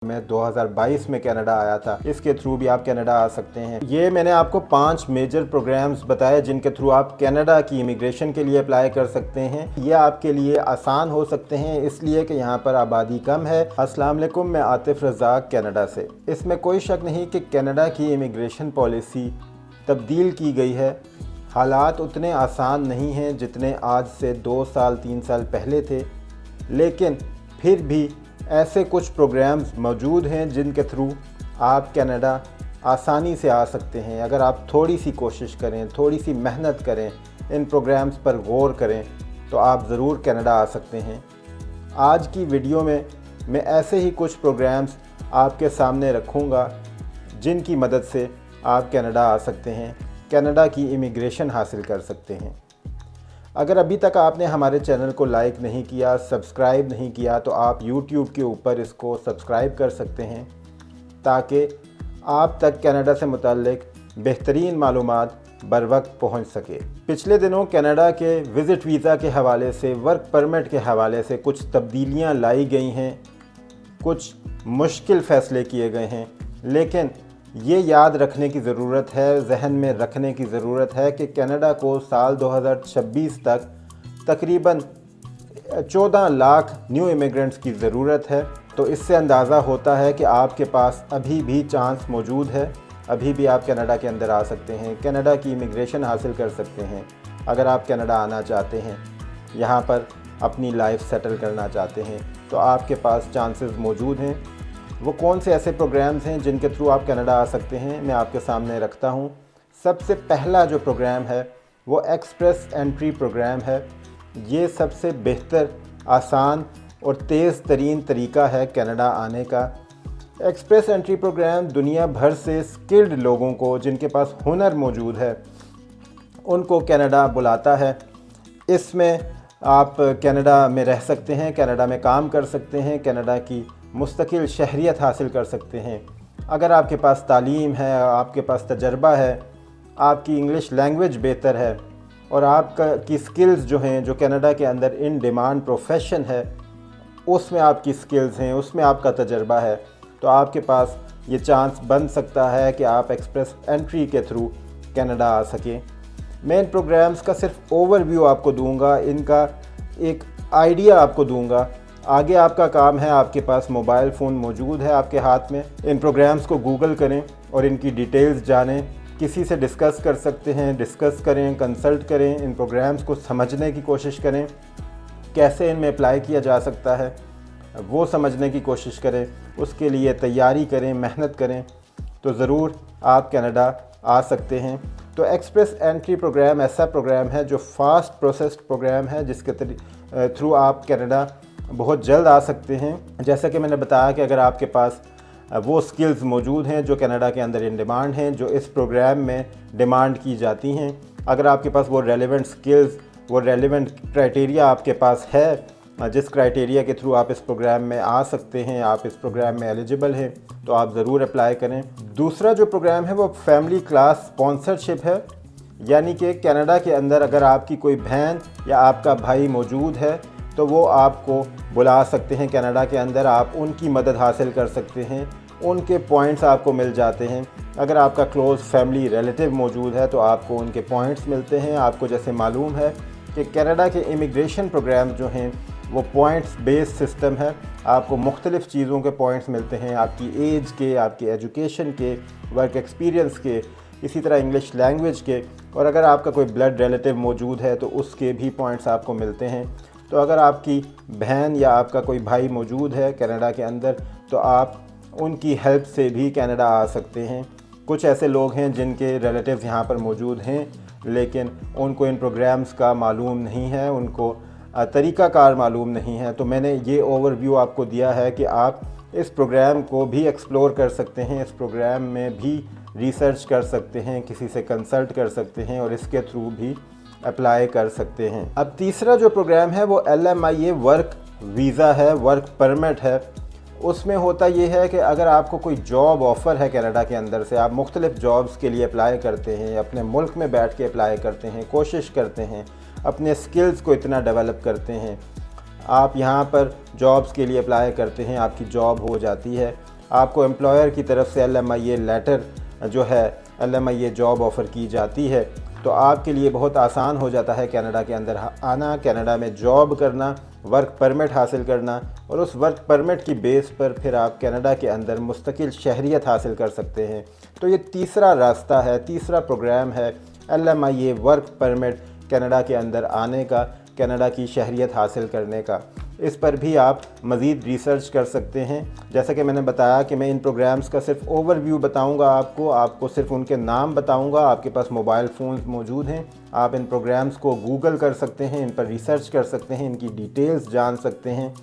मैं 2022 में कनाडा आया था। इसके थ्रू भी आप कनाडा आ सकते हैं। ये मैंने आपको 5 मेजर प्रोग्राम्स बताए जिनके थ्रू आप कनाडा की इमिग्रेशन के लिए अप्लाई कर सकते हैं। ये आपके लिए आसान हो सकते हैं इसलिए कि यहाँ पर आबादी कम है। अस्सलाम वालेकुम, मैं आतिफ रज़ाक कनाडा से। इसमें कोई शक नहीं कि कनाडा की इमिग्रेशन पॉलिसी तब्दील की गई है। हालात उतने आसान नहीं हैं जितने आज से 2 साल 3 साल पहले थे, लेकिन फिर भी ऐसे कुछ प्रोग्राम्स मौजूद हैं जिनके थ्रू आप कनाडा आसानी से आ सकते हैं। अगर आप थोड़ी सी कोशिश करें, थोड़ी सी मेहनत करें, इन प्रोग्राम्स पर गौर करें तो आप ज़रूर कनाडा आ सकते हैं। आज की वीडियो में मैं ऐसे ही कुछ प्रोग्राम्स आपके सामने रखूँगा जिनकी मदद से आप कनाडा आ सकते हैं, कनाडा की इमिग्रेशन हासिल कर सकते हैं। अगर अभी तक आपने हमारे चैनल को लाइक नहीं किया, सब्सक्राइब नहीं किया तो आप YouTube के ऊपर इसको सब्सक्राइब कर सकते हैं ताकि आप तक कनाडा से मुताल्लिक बेहतरीन मालूमात बर वक्त पहुँच सके। पिछले दिनों कनाडा के विज़िट वीज़ा के हवाले से, वर्क परमिट के हवाले से कुछ तब्दीलियाँ लाई गई हैं, कुछ मुश्किल फ़ैसले किए गए हैं, लेकिन ये याद रखने की ज़रूरत है, जहन में रखने की ज़रूरत है कि कनाडा को साल 2026 तक तकरीबन 14 लाख न्यू इमिग्रेंट्स की ज़रूरत है। तो इससे अंदाज़ा होता है कि आपके पास अभी भी चांस मौजूद है, अभी भी आप कनाडा के अंदर आ सकते हैं, कनाडा की इमिग्रेशन हासिल कर सकते हैं। अगर आप कनाडा आना चाहते हैं, यहाँ पर अपनी लाइफ सेटल करना चाहते हैं तो आपके पास चांसेस मौजूद हैं। वो कौन से ऐसे प्रोग्राम्स हैं जिनके थ्रू आप कनाडा आ सकते हैं, मैं आपके सामने रखता हूँ। सबसे पहला जो प्रोग्राम है वो एक्सप्रेस एंट्री प्रोग्राम है। ये सबसे बेहतर, आसान और तेज़ तरीन तरीका है कनाडा आने का। एक्सप्रेस एंट्री प्रोग्राम दुनिया भर से स्किल्ड लोगों को, जिनके पास हुनर मौजूद है, उनको कनाडा बुलाता है। इसमें आप कनाडा में रह सकते हैं, कनाडा में काम कर सकते हैं, कनाडा की मुस्तकिल शहरियत हासिल कर सकते हैं। अगर आपके पास तालीम है, आपके पास तजर्बा है, आपकी इंग्लिश लैंग्वेज बेहतर है और आपका की स्किल्स जो हैं, जो कनाडा के अंदर इन डिमांड प्रोफेशन है, उसमें आपकी स्किल्स हैं, उसमें आपका तजर्बा है, तो आपके पास ये चांस बन सकता है कि आप एक्सप्रेस एंट्री के थ्रू कनाडा आ सकें। मैं इन प्रोग्राम्स का सिर्फ ओवरव्यू आपको दूंगा, इनका एक आइडिया आपको दूंगा। आगे आपका काम है, आपके पास मोबाइल फ़ोन मौजूद है आपके हाथ में, इन प्रोग्राम्स को गूगल करें और इनकी डिटेल्स जानें। किसी से डिस्कस कर सकते हैं, डिस्कस करें, कंसल्ट करें, इन प्रोग्राम्स को समझने की कोशिश करें, कैसे इनमें अप्लाई किया जा सकता है वो समझने की कोशिश करें, उसके लिए तैयारी करें, मेहनत करें, तो ज़रूर आप कनाडा आ सकते हैं। तो एक्सप्रेस एंट्री प्रोग्राम ऐसा प्रोग्राम है जो फ़ास्ट प्रोसेस्ड प्रोग्राम है जिसके थ्रू आप कनाडा बहुत जल्द आ सकते हैं। जैसा कि मैंने बताया कि अगर आपके पास वो स्किल्स मौजूद हैं जो कनाडा के अंदर इन डिमांड हैं, जो इस प्रोग्राम में डिमांड की जाती हैं, अगर आपके पास वो रेलेवेंट स्किल्स, वो रेलेवेंट क्राइटेरिया आपके पास है, जिस क्राइटेरिया के थ्रू आप इस प्रोग्राम में आ सकते हैं, आप इस प्रोग्राम में एलिजिबल हैं, तो आप ज़रूर अप्लाई करें। दूसरा जो प्रोग्राम है वो फैमिली क्लास स्पॉन्सरशिप है, यानी कि कनाडा के अंदर अगर आपकी कोई बहन या आपका भाई मौजूद है तो वो आपको बुला सकते हैं कनाडा के अंदर, आप उनकी मदद हासिल कर सकते हैं, उनके पॉइंट्स आपको मिल जाते हैं। अगर आपका क्लोज़ फैमिली रिलेटिव मौजूद है तो आपको उनके पॉइंट्स मिलते हैं। आपको जैसे मालूम है कि कनाडा के इमिग्रेशन प्रोग्राम जो हैं वो पॉइंट्स बेस्ड सिस्टम है, आपको मुख्तलिफ़ चीज़ों के पॉइंट्स मिलते हैं, आपकी एज के, आपकी एजुकेशन के, वर्क एक्सपीरियंस के, इसी तरह इंग्लिश लैंग्वेज के, और अगर आपका कोई ब्लड रिलेटिव मौजूद है तो उसके भी पॉइंट्स आपको मिलते हैं। तो अगर आपकी बहन या आपका कोई भाई मौजूद है कनाडा के अंदर तो आप उनकी हेल्प से भी कनाडा आ सकते हैं। कुछ ऐसे लोग हैं जिनके रिलेटिव्स यहाँ पर मौजूद हैं लेकिन उनको इन प्रोग्राम्स का मालूम नहीं है, उनको तरीक़ाकार मालूम नहीं है, तो मैंने ये ओवरव्यू आपको दिया है कि आप इस प्रोग्राम को भी एक्सप्लोर कर सकते हैं, इस प्रोग्राम में भी रिसर्च कर सकते हैं, किसी से कंसल्ट कर सकते हैं और इसके थ्रू भी अप्लाई कर सकते हैं। अब तीसरा जो प्रोग्राम है वो LMIA वर्क वीज़ा है, वर्क परमिट है। उसमें होता ये है कि अगर आपको कोई जॉब ऑफ़र है कनाडा के अंदर से, आप मुख्तलिफ़ जॉब्स के लिए अप्लाई करते हैं, अपने मुल्क में बैठ के अप्लाई करते हैं, कोशिश करते हैं, अपने स्किल्स को इतना डेवलप करते हैं, आप यहाँ पर जॉब्स के लिए अप्लाई करते हैं, आपकी जॉब हो जाती है, आपको एम्प्लॉयर की तरफ से LMIA लेटर जो है LMIA जॉब ऑफ़र की जाती है, तो आपके लिए बहुत आसान हो जाता है कनाडा के अंदर आना, कनाडा में जॉब करना, वर्क परमिट हासिल करना, और उस वर्क परमिट की बेस पर फिर आप कनाडा के अंदर मुस्तकिल शहरियत हासिल कर सकते हैं। तो ये तीसरा रास्ता है, तीसरा प्रोग्राम है LMIA वर्क परमिट कनाडा के अंदर आने का, कनाडा की शहरियत हासिल करने का। इस पर भी आप मज़ीद रिसर्च कर सकते हैं। जैसा कि मैंने बताया कि मैं इन प्रोग्राम्स का सिर्फ ओवरव्यू बताऊंगा, आपको सिर्फ उनके नाम बताऊंगा। आपके पास मोबाइल फ़ोन्स मौजूद हैं, आप इन प्रोग्राम्स को गूगल कर सकते हैं, इन पर रिसर्च कर सकते हैं, इनकी डिटेल्स जान सकते हैं,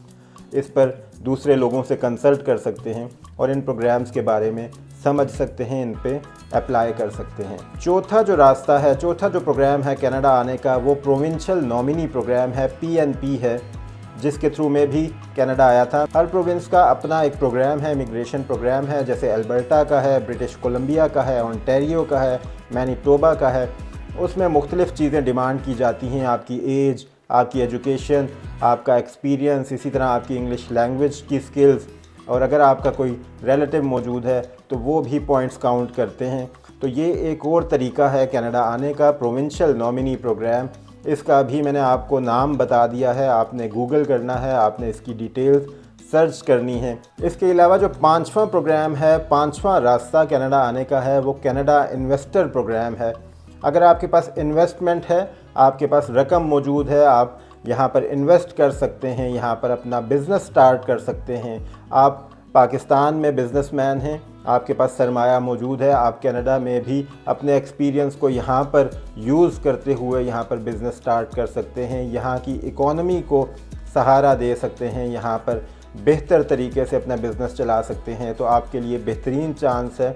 इस पर दूसरे लोगों से कंसल्ट कर सकते हैं और इन प्रोग्राम्स के बारे में समझ सकते हैं, इन पे अप्लाई कर सकते हैं। चौथा जो रास्ता है, चौथा जो प्रोग्राम है कनाडा आने का, वो प्रोविंशियल नॉमिनी प्रोग्राम है, PNP है, जिसके थ्रू मैं भी कनाडा आया था। हर प्रोविंस का अपना एक प्रोग्राम है, इमिग्रेशन प्रोग्राम है। जैसे अल्बर्टा का है, ब्रिटिश कोलंबिया का है, ओंटारियो का है, मैनीटोबा का है। उसमें मुख्तलिफ़ चीज़ें डिमांड की जाती हैं, आपकी एज, आपकी एजुकेशन, आपका एक्सपीरियंस, इसी तरह आपकी इंग्लिश लैंग्वेज की स्किल्स, और अगर आपका कोई रिलेटिव मौजूद है तो वो भी पॉइंट्स काउंट करते हैं। तो ये एक और तरीका है कनाडा आने का, प्रोविंशियल नॉमिनी प्रोग्राम। इसका भी मैंने आपको नाम बता दिया है, आपने गूगल करना है, आपने इसकी डिटेल्स सर्च करनी है। इसके अलावा जो पांचवा प्रोग्राम है, पांचवा रास्ता कनाडा आने का है, वो कनाडा इन्वेस्टर प्रोग्राम है। अगर आपके पास इन्वेस्टमेंट है, आपके पास रकम मौजूद है, आप यहाँ पर इन्वेस्ट कर सकते हैं, यहाँ पर अपना बिज़नेस स्टार्ट कर सकते हैं। आप पाकिस्तान में बिज़नेसमैन हैं, आपके पास सरमाया मौजूद है, आप कनाडा में भी अपने एक्सपीरियंस को यहाँ पर यूज़ करते हुए यहाँ पर बिज़नेस स्टार्ट कर सकते हैं, यहाँ की इकोनॉमी को सहारा दे सकते हैं, यहाँ पर बेहतर तरीके से अपना बिज़नेस चला सकते हैं। तो आपके लिए बेहतरीन चांस है,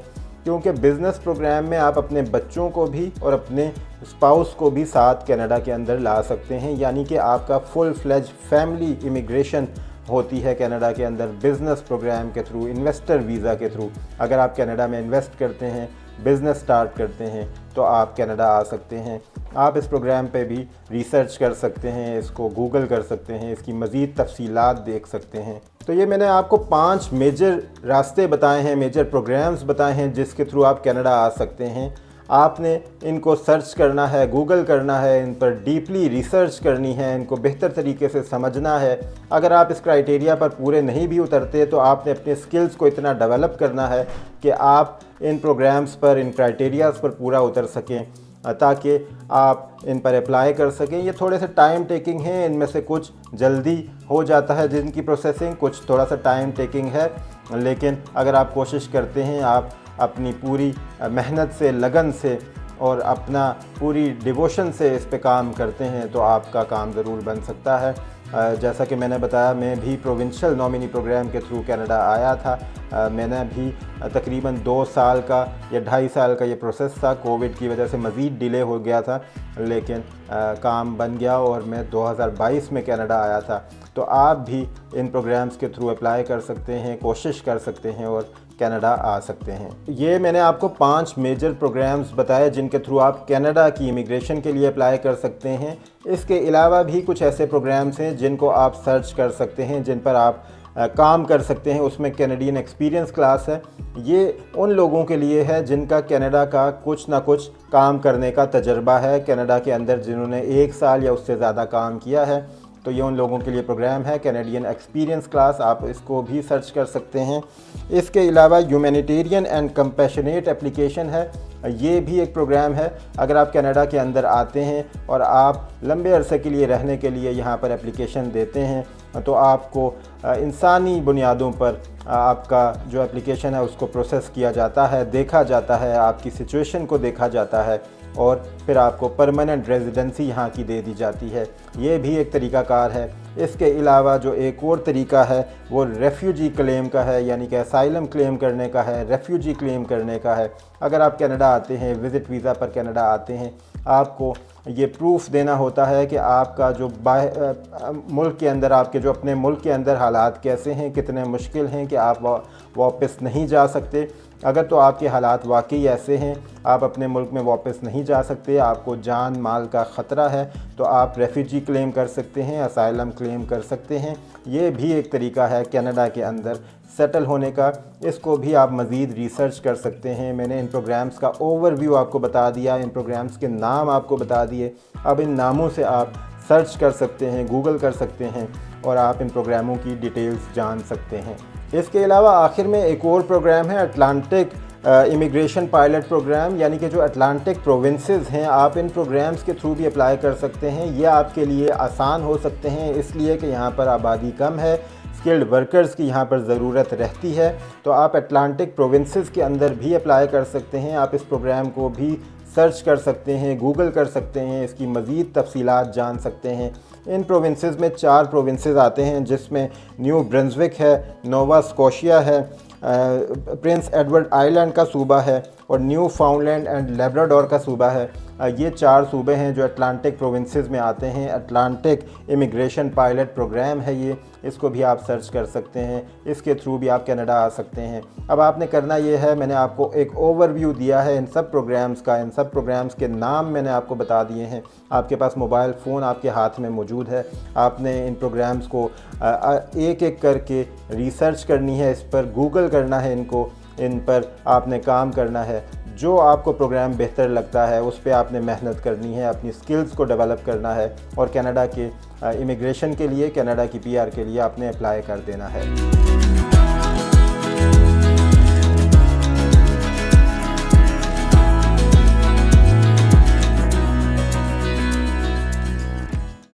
क्योंकि बिज़नेस प्रोग्राम में आप अपने बच्चों को भी और अपने स्पाउस को भी साथ कनाडा के अंदर ला सकते हैं, यानी कि आपका फुल फ्लेज फैमिली इमिग्रेशन होती है कनाडा के अंदर बिज़नेस प्रोग्राम के थ्रू, इन्वेस्टर वीज़ा के थ्रू। अगर आप कनाडा में इन्वेस्ट करते हैं, बिज़नेस स्टार्ट करते हैं, तो आप कनाडा आ सकते हैं। आप इस प्रोग्राम पे भी रिसर्च कर सकते हैं, इसको गूगल कर सकते हैं, इसकी मज़ीद तफसीलात देख सकते हैं। तो ये मैंने आपको 5 मेजर रास्ते बताए हैं, मेजर प्रोग्राम्स बताए हैं जिसके थ्रू आप कनाडा आ सकते हैं। आपने इनको सर्च करना है, गूगल करना है, इन पर डीपली रिसर्च करनी है, इनको बेहतर तरीके से समझना है। अगर आप इस क्राइटेरिया पर पूरे नहीं भी उतरते तो आपने अपने स्किल्स को इतना डेवलप करना है कि आप इन प्रोग्राम्स पर, इन क्राइटेरियाज़ पर पूरा उतर सकें, ताकि आप इन पर अप्लाई कर सकें। ये थोड़े से टाइम टेकिंग हैं, इनमें से कुछ जल्दी हो जाता है जिनकी प्रोसेसिंग, कुछ थोड़ा सा टाइम टेकिंग है, लेकिन अगर आप कोशिश करते हैं, आप अपनी पूरी मेहनत से, लगन से और अपना पूरी डिवोशन से इस पे काम करते हैं, तो आपका काम ज़रूर बन सकता है। जैसा कि मैंने बताया, मैं भी प्रोविंशियल नॉमिनी प्रोग्राम के थ्रू कनाडा आया था। मैंने भी तकरीबन 2 साल का या 2.5 साल का ये प्रोसेस था, कोविड की वजह से मज़ीद डिले हो गया था, लेकिन काम बन गया और मैं 2022 में कनाडा आया था। तो आप भी इन प्रोग्राम्स के थ्रू अप्लाई कर सकते हैं, कोशिश कर सकते हैं और कनाडा आ सकते हैं। ये मैंने आपको 5 मेजर प्रोग्राम्स बताए जिनके थ्रू आप कनाडा की इमिग्रेशन के लिए अप्लाई कर सकते हैं। इसके अलावा भी कुछ ऐसे प्रोग्राम्स हैं जिनको आप सर्च कर सकते हैं, जिन पर आप काम कर सकते हैं। उसमें कैनेडियन एक्सपीरियंस क्लास है, ये उन लोगों के लिए है जिनका कनाडा का कुछ ना कुछ काम करने का तजर्बा है, कनाडा के अंदर जिन्होंने 1 साल या उससे ज़्यादा काम किया है। तो ये उन लोगों के लिए प्रोग्राम है, कैनेडियन एक्सपीरियंस क्लास, आप इसको भी सर्च कर सकते हैं। इसके अलावा ह्यूमैनिटेरियन एंड कंपैशनेट एप्लीकेशन है, ये भी एक प्रोग्राम है। अगर आप कनाडा के अंदर आते हैं और आप लंबे अरसे के लिए रहने के लिए यहाँ पर एप्लीकेशन देते हैं, तो आपको इंसानी बुनियादों पर आपका जो एप्लीकेशन है उसको प्रोसेस किया जाता है, देखा जाता है, आपकी सिचुएशन को देखा जाता है और फिर आपको परमानेंट रेजिडेंसी यहाँ की दे दी जाती है। ये भी एक तरीक़ाकार है। इसके अलावा जो एक और तरीका है वो रेफ्यूजी क्लेम का है, यानी कि असाइलम क्लेम करने का है, रेफ्यूजी क्लेम करने का है। अगर आप कनाडा आते हैं, विज़िट वीज़ा पर कनाडा आते हैं, आपको ये प्रूफ देना होता है कि आपका जो मुल्क के अंदर, आपके जो अपने मुल्क के अंदर हालात कैसे हैं, कितने मुश्किल हैं कि आप वापस नहीं जा सकते। अगर तो आपके हालात वाकई ऐसे हैं, आप अपने मुल्क में वापस नहीं जा सकते, आपको जान माल का ख़तरा है, तो आप रेफ्यूजी क्लेम कर सकते हैं, असाइलम क्लेम कर सकते हैं। ये भी एक तरीका है कनाडा के अंदर सेटल होने का, इसको भी आप मज़ीद रिसर्च कर सकते हैं। मैंने इन प्रोग्राम्स का ओवरव्यू आपको बता दिया, इन प्रोग्राम्स के नाम आपको बता दिए। अब इन नामों से आप सर्च कर सकते हैं, गूगल कर सकते हैं और आप इन प्रोग्रामों की डिटेल्स जान सकते हैं। इसके अलावा आखिर में एक और प्रोग्राम है अटलांटिक इमिग्रेशन पायलट प्रोग्राम, यानी कि जो अटलांटिक प्रोविंसेस हैं, आप इन प्रोग्राम्स के थ्रू भी अप्लाई कर सकते हैं। ये आपके लिए आसान हो सकते हैं इसलिए कि यहाँ पर आबादी कम है, स्किल्ड वर्कर्स की यहाँ पर ज़रूरत रहती है। तो आप अटलांटिक प्रोविंसेस के अंदर भी अप्लाई कर सकते हैं। आप इस प्रोग्राम को भी सर्च कर सकते हैं, गूगल कर सकते हैं, इसकी मज़ीद तफसीलात जान सकते हैं। इन प्रोविंसेस में 4 प्रोविंसेस आते हैं, जिसमें न्यू ब्रंसविक है, नोवा स्कोशिया है, प्रिंस एडवर्ड आइलैंड का सूबा है और न्यू फाउंडलैंड एंड लेब्राडोर का सूबा है। ये 4 सूबे हैं जो अटलांटिक प्रोविंसेस में आते हैं। अटलांटिक इमिग्रेशन पायलट प्रोग्राम है ये, इसको भी आप सर्च कर सकते हैं। इसके थ्रू भी आप कनाडा आ सकते हैं। अब आपने करना ये है, मैंने आपको एक ओवरव्यू दिया है इन सब प्रोग्राम्स का, इन सब प्रोग्राम्स के नाम मैंने आपको बता दिए हैं। आपके पास मोबाइल फ़ोन आपके हाथ में मौजूद है। आपने इन प्रोग्राम्स को एक एक करके रिसर्च करनी है, इस पर गूगल करना है, इन पर आपने काम करना है। जो आपको प्रोग्राम बेहतर लगता है उस पर आपने मेहनत करनी है, अपनी स्किल्स को डेवलप करना है और कनाडा के इमिग्रेशन के लिए, कनाडा की PR के लिए आपने अप्लाई कर देना है।